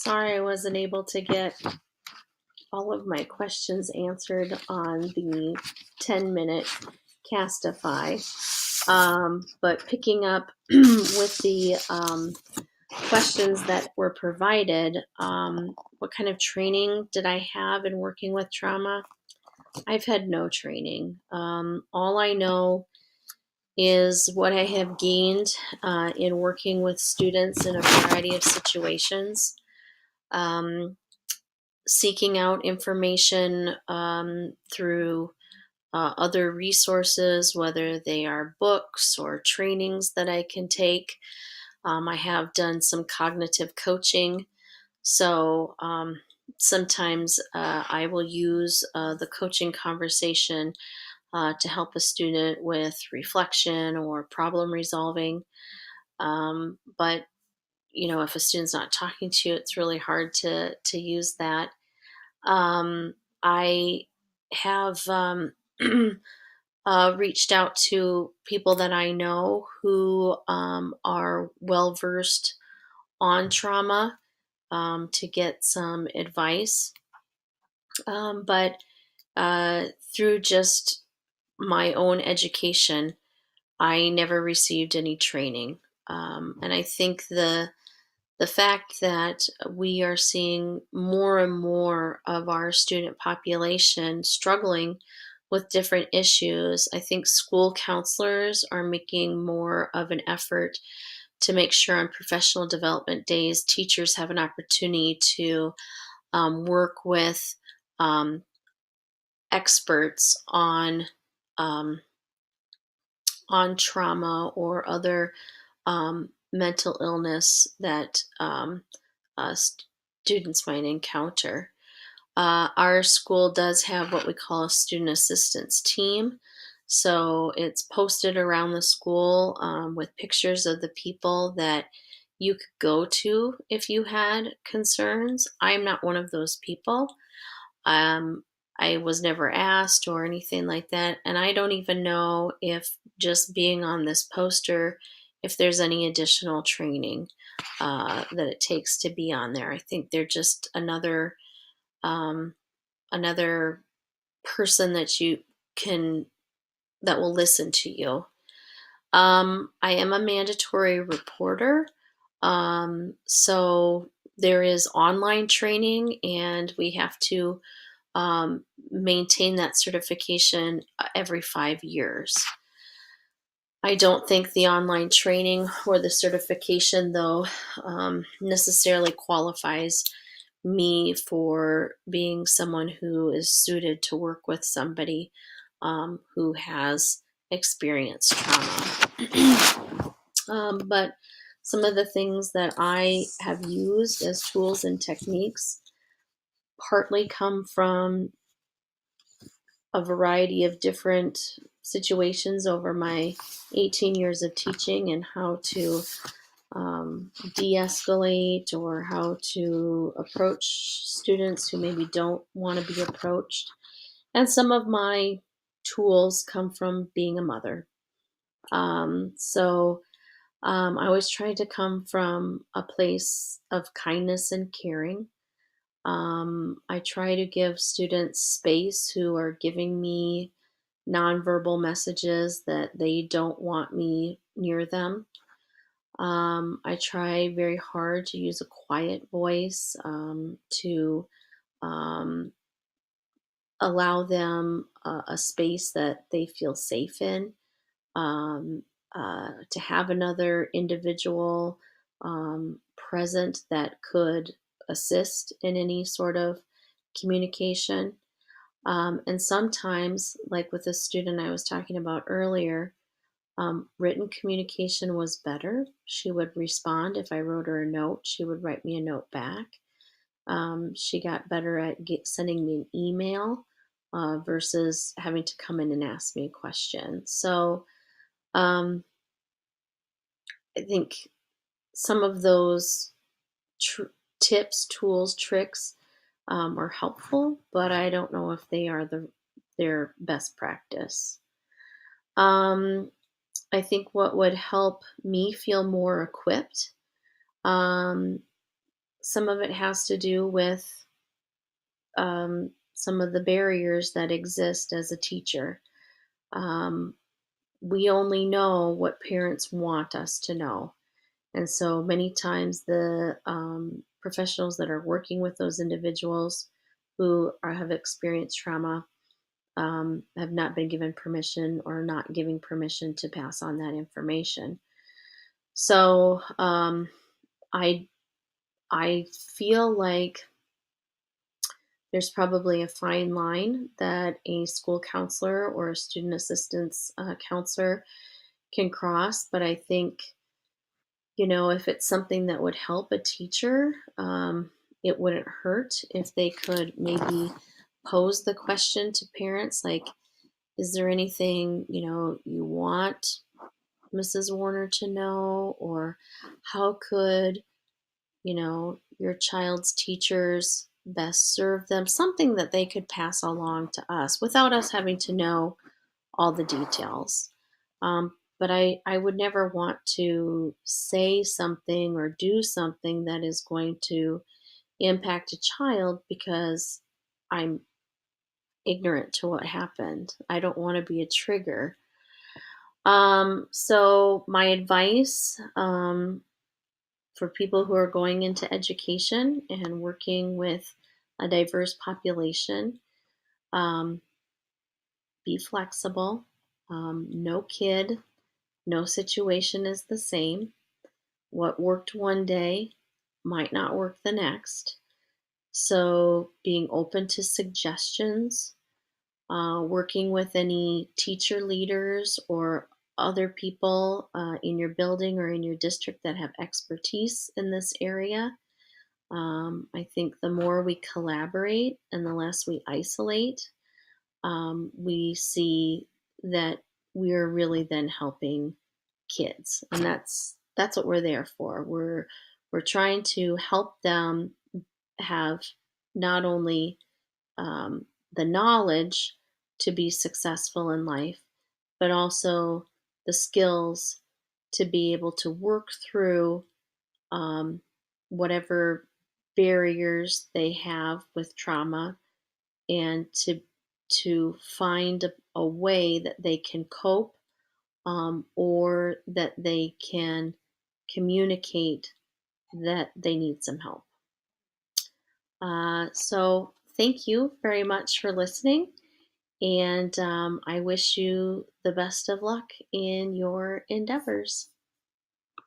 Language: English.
Sorry I wasn't able to get all of my questions answered on the 10-minute Castify. But picking up with the questions that were provided, what kind of training did I have in working with trauma? I've had no training. All I know is what I have gained in working with students in a variety of situations. Seeking out information through other resources, whether they are books or trainings that I can take. I have done some cognitive coaching, so sometimes I will use the coaching conversation to help a student with reflection or problem resolving. But if a student's not talking to you, it's really hard to use that. I have reached out to people that I know who are well versed on trauma to get some advice. But through just my own education, I never received any training. And I think the fact that we are seeing more and more of our student population struggling with different issues, I think school counselors are making more of an effort to make sure on professional development days, teachers have an opportunity to work with um, experts um, on trauma or other mental illness that students might encounter. Our school does have what we call a student assistance team. So it's posted around the school with pictures of the people that you could go to if you had concerns. I'm not one of those people. Um, I was never asked or anything like that. And I don't even know if just being on this poster, if there's any additional training that it takes to be on there. I think they're just um, another person that will listen to you. I am a mandatory reporter, so there is online training, and we have to maintain that certification every 5 years. I don't think the online training or the certification, though, necessarily qualifies me for being someone who is suited to work with somebody who has experienced trauma. But some of the things that I have used as tools and techniques partly come from a variety of different situations over my 18 years of teaching, and how to de-escalate or how to approach students who maybe don't want to be approached. And some of my tools come from being a mother. I always try to come from a place of kindness and caring. I try to give students space who are giving me nonverbal messages that they don't want me near them. I try very hard to use a quiet voice to um, allow them a space that they feel safe in, um, to have another individual present that could assist in any sort of communication. And sometimes, like with the student I was talking about earlier, written communication was better. She would respond. If I wrote her a note, she would write me a note back. She got better at sending me an email versus having to come in and ask me a question. So um, I think some of those tips, tools, tricks are helpful, but I don't know if they are their best practice. I think what would help me feel more equipped, some of it has to do with some of the barriers that exist as a teacher. Um, we only know what parents want us to know. And so many times the professionals that are working with those individuals who have experienced trauma have not been given permission or not giving permission to pass on that information. So I I feel like there's probably a fine line that a school counselor or a student assistance counselor can cross, but I think, if it's something that would help a teacher, it wouldn't hurt if they could maybe pose the question to parents like, is there anything, you want Mrs. Warner to know? Or how could, your child's teachers best serve them? Something that they could pass along to us without us having to know all the details. But I would never want to say something or do something that is going to impact a child because I'm ignorant to what happened. I don't want to be a trigger. So my advice for people who are going into education and working with a diverse population, um, be flexible. No kid, no situation is the same. What worked one day might not work the next. So, being open to suggestions, working with any teacher leaders or other people in your building or in your district that have expertise in this area. I think the more we collaborate and the less we isolate, we see that we're really then helping kids, and that's what we're there for. We're trying to help them have not only the knowledge to be successful in life, but also the skills to be able to work through um, whatever barriers they have with trauma, and to find a way that they can cope, or that they can communicate that they need some help. So, thank you very much for listening, and I wish you the best of luck in your endeavors.